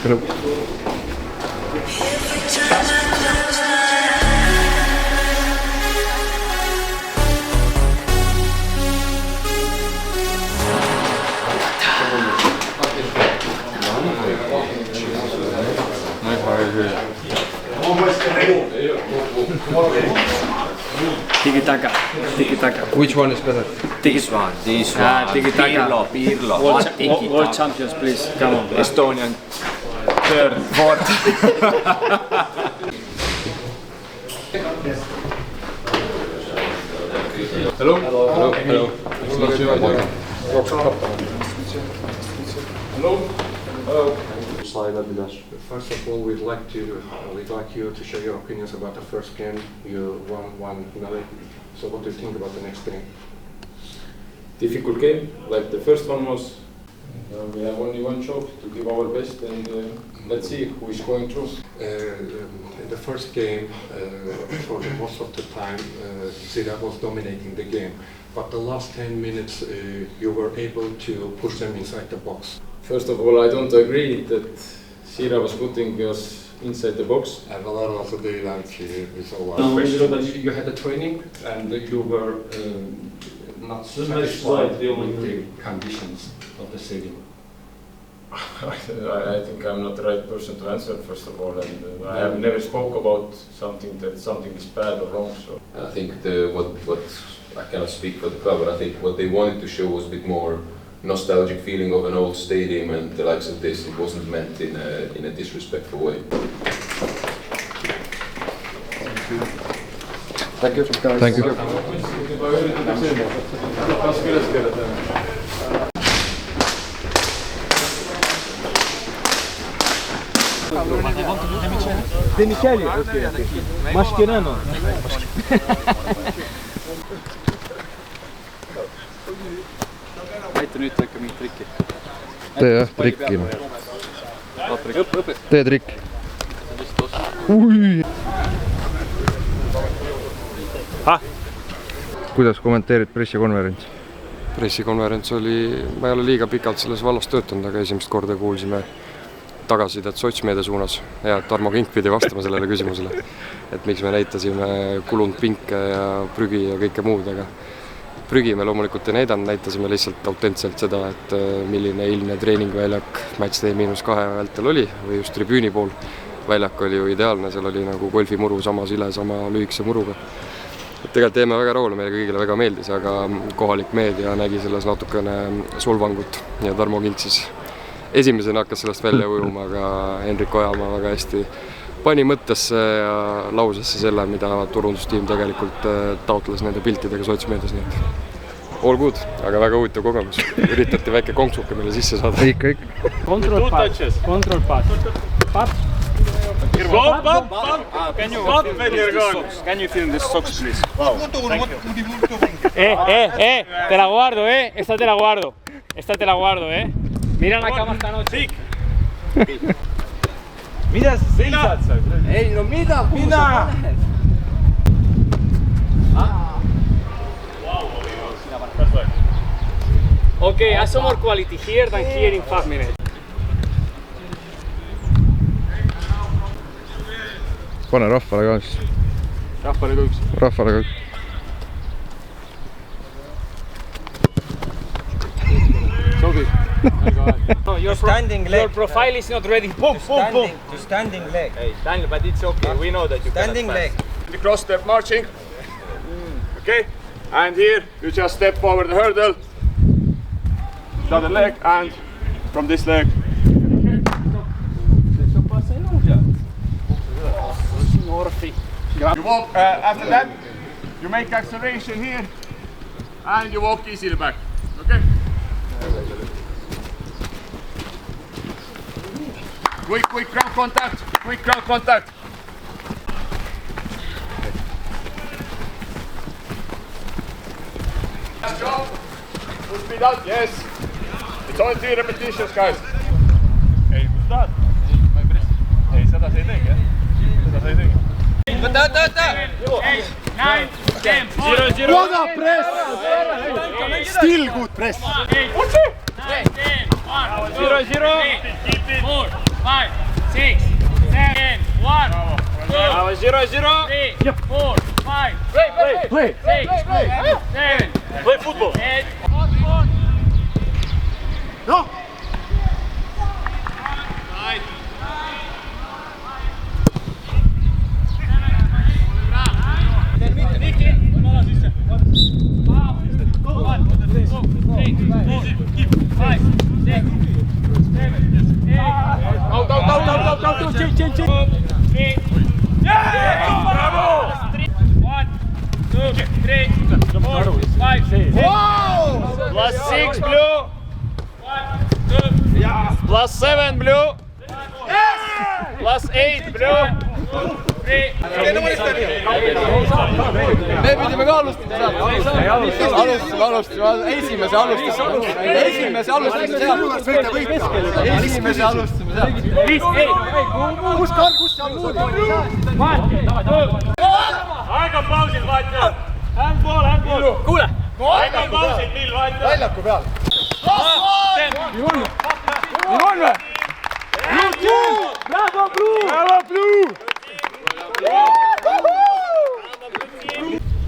Hello. Tiki-taka. Tiki-taka. Which one is better? This one. Tiki-taka. Pirlo. World champions, please. Come on. Estonian. Third, fourth. Hello. Hello. Hello. Hello. First of all, we'd like you to share your opinions about the first game. You won 1-0. So what do you think about the next game? Difficult game, like the first one was. We have only one job to give our best, and let's see who is going through. In the first game, for the most of the time, Sira was dominating the game. But the last 10 minutes, you were able to push them inside the box. First of all, I don't agree that Sira was putting us inside the box. You had a training and you were not satisfied with the conditions of the stadium. I think I'm not the right person to answer, first of all, and I have never spoke about something is bad or wrong. So I think what I cannot speak for the club, but I think what they wanted to show was a bit more nostalgic feeling of an old stadium and the likes of this. It wasn't meant in a disrespectful way. Thank you. Thank you. Demicheli? Okay. Mascherano. Aita nüüd ikka mingit trikki. Tee jah, trikki. Õpe. Tee trikk. Ui! Kuidas kommenteerid pressikonverents? Pressikonverents oli, ma ei ole liiga pikalt selles vallas töötanud, aga esimest korda kuulsime tagasisidet sotsmeedia suunas. Ja Tarmo Kink pidi vastama sellele küsimusele, et miks me näitasime kulunud pinke ja prügi ja kõike muud, aga prügi me loomulikult ei näidanud, näitasime lihtsalt autentselt seda, et milline ilmne treeningväljak match -2 vältel oli või just tribüüni pool. Väljak oli ju ideaalne, seal oli nagu golfimuru sama sile, sama lühikese muruga. Tegelikult teeme väga rahule, meile kõigile väga meeldis, aga kohalik meedia nägi selles natukene solvangut ja Tarmo Kink siis esimesena hakkas sellest välja ujuma, aga Henrik Ojamaa väga hästi pani mõttesse ja lausesse selle, mida turundustiim tegelikult taotles nende piltidega sotsmeedias, nii et all good, aga väga huvitav kogemus. Üritati väike konksuke meile sisse saada. Ikka. Control pass. Control pass. Pass. Can you film this socks, please? Te la guardo, Esta te la guardo, Mira la cama esta noche. Mida sa seisad sa? Ei, no mida? Okay, I have some more quality here than here in 5 minutes. Pane rahvale ka siis. Rahvale ka üks. Rahvale ka üks. Sobib. Standing leg. Your profile is not ready. Boom. Standing leg. Hey, Daniel, but it's okay. We know that you Standing leg. The cross step marching. Okay, and here you just step over the hurdle. The other leg, and from this leg. You walk after that. You make acceleration here, and you walk easily back. Okay. Quick ground contact. Quick ground contact. Last job. Full speed out. Yes. It's only 3 repetitions, guys. Ei, kus tahad? Ei, seda sa ei teegi, jah? Seda sa ei teegi. Võta! 8, 9, 10, 0. What a press! Still good press. 8, 9, 10, 1, 2, 3, 4, 5. Давай, 0-0. 3, 4, 5, play, 6, 7, Play football. 8. Plus 6 blue. Plus 7 blue. Plus 8 blue. Me pidime ka alustama sealt. Alustasime, esimese alustame sealt. Aeg on pausil, vaata. Handball. Kuule. Aeg on pausil, Lill, vaata. Väljaku peal.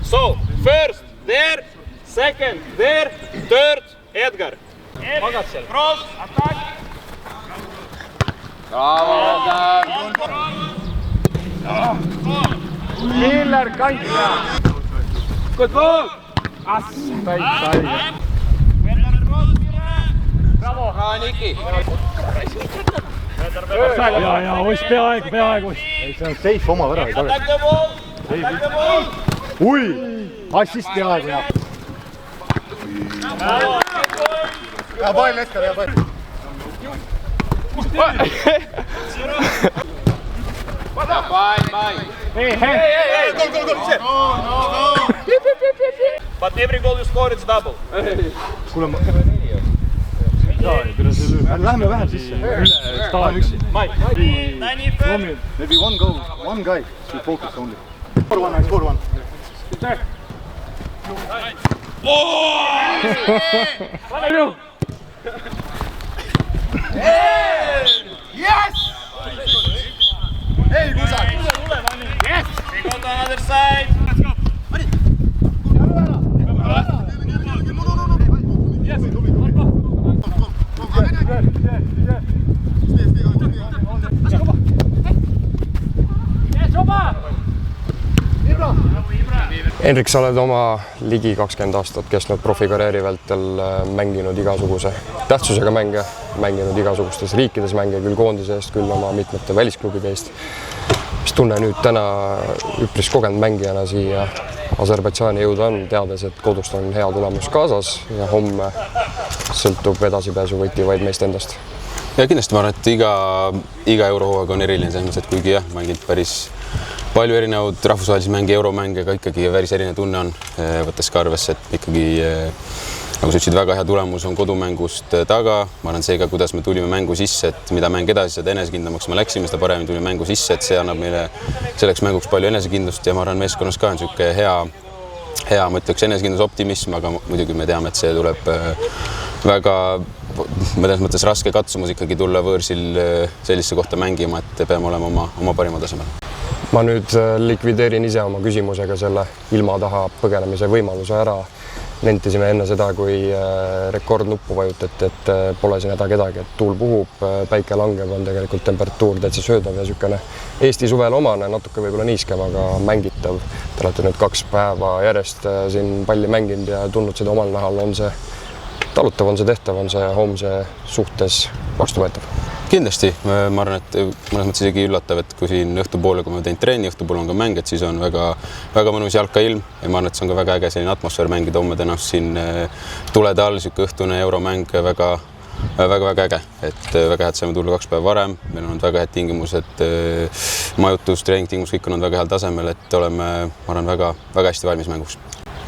So, first there, second there, third Edgar. Magad seal. Cross, attack. Miller kant peal. Good ball! Ja, ois peaaegu. See on safe oma väravi tagasi. Attack the ball. Attack the ball. Ui, assist peaaegu ja. Hea pall, Edgar, hea pall. Hey, goal. But every goal you score, it's double. Kuule, lähme vähem sisse. Mike. Maybe one goal, one guy should focus only. 4-1, 4-1. Yes! Hey, Kusak! Yes! We go to another side. Henrik, sa oled oma ligi 20 aastat kestnud profikarjääri vältel mänginud igasuguse tähtsusega mänge, mänginud igasugustes riikides mänge, küll koondise eest, küll oma mitmete välisklubide eest. Mis tunne nüüd täna üpris kogenud mängijana siia Aserbaidžaani jõuda on, teades, et kodust on hea tulemus kaasas ja homme sõltub edasipääsu võti vaid meist endast? Ja kindlasti ma arvan, et iga eurohooaeg on eriline selles mõttes, et kuigi jah, mänginud päris palju erinevaid rahvusvahelisi mänge, euromänge, aga ikkagi päris erinev tunne on, võttes ka arvesse, et ikkagi, nagu sa ütlesid, väga hea tulemus on kodumängust taga. Ma arvan, seega, kuidas me tulime mängu sisse, et mida mäng edasi, seda enesekindlamaks me läksime, seda paremini tulime mängu sisse, et see annab meile selleks mänguks palju enesekindlust ja ma arvan, meeskonnas ka on niisugune hea, ma ütleks, enesekindlus, optimism, aga muidugi me teame, et see tuleb väga mõnes mõttes raske katsumus ikkagi tulla võõrsil sellisse kohta mängima, et peame olema oma parima tasemel. Ma nüüd likvideerin ise oma küsimusega selle ilma taha põgenemise võimaluse ära. Nentisime enne seda, kui rekordnuppu vajutati, et pole siin häda kedagi, et tuul puhub, päike langeb, on tegelikult temperatuur täitsa söödav ja niisugune Eesti suvel omane, natuke võib-olla niiskem, aga mängitav. Te olete nüüd 2 päeva järjest siin palli mänginud ja tundnud seda omal nahal. On see talutav, on see tehtav, on see homse suhtes vastuvõetav? Kindlasti, ma arvan, et mõnes mõttes isegi üllatav, et kui siin õhtupoole, kui me teinud treeni, õhtupoole on ka mäng, et siis on väga mõnus jalkailm ja ma arvan, et see on ka väga äge selline atmosfäär mängida homme tänast siin tulede all, siuke õhtune euromäng, väga äge, et väga hea, et saime tulla 2 päeva varem, meil on olnud väga head tingimused, majutus, treeningtingimus, kõik on olnud väga heal tasemel, et oleme, ma arvan, väga hästi valmis mänguks.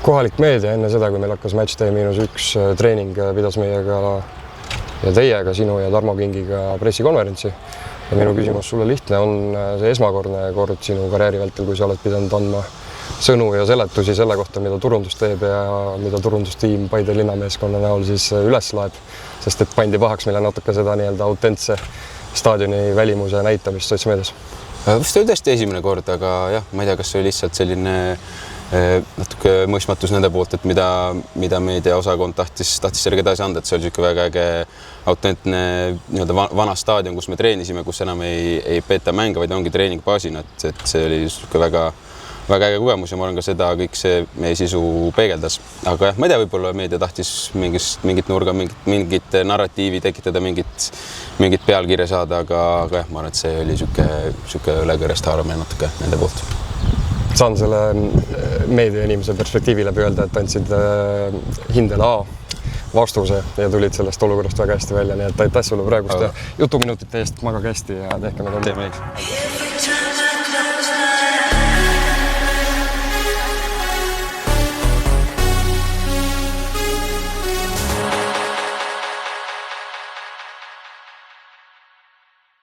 Kohalik meedia enne seda, kui meil hakkas Matchday -1 treening, pidas meiega ja teiega, sinu ja Tarmo Kingiga pressikonverentsi. Ja minu küsimus sulle lihtne, on see esmakordne kord sinu karjääri vältel, kui sa oled pidanud andma sõnu ja seletusi selle kohta, mida turundus teeb ja mida turundustiim Paide linnameeskonna näol siis üles laeb, sest et pandi pahaks meile natuke seda nii-öelda autentse staadioni välimuse näitamist sotsmeedias. Vist oli tõesti esimene kord, aga jah, ma ei tea, kas see oli lihtsalt selline natuke mõistmatus nende poolt, et mida meediaosakond tahtis sellega edasi anda, et see oli niisugune väga äge autentne vana staadion, kus me treenisime, kus enam ei peeta mänge, vaid ongi treeningbaasina, et see oli niisugune väga äge kogemus ja ma arvan ka seda kõik see meie sisu peegeldas. Aga jah, ma ei tea, võib-olla meedia tahtis mingit nurga, mingit narratiivi tekitada, mingit pealkirja saada, aga jah, ma arvan, et see oli niisugune üлекõrest haaramine natuke nende poolt. Saan selle meedia inimese perspektiivi läbi öelda, et andsid hindele A vastuse ja tulid sellest olukorrast väga hästi välja, nii et aitäh sulle praegust jutuminutite eest, magage hästi ja tehke nagu on. Teeme ees.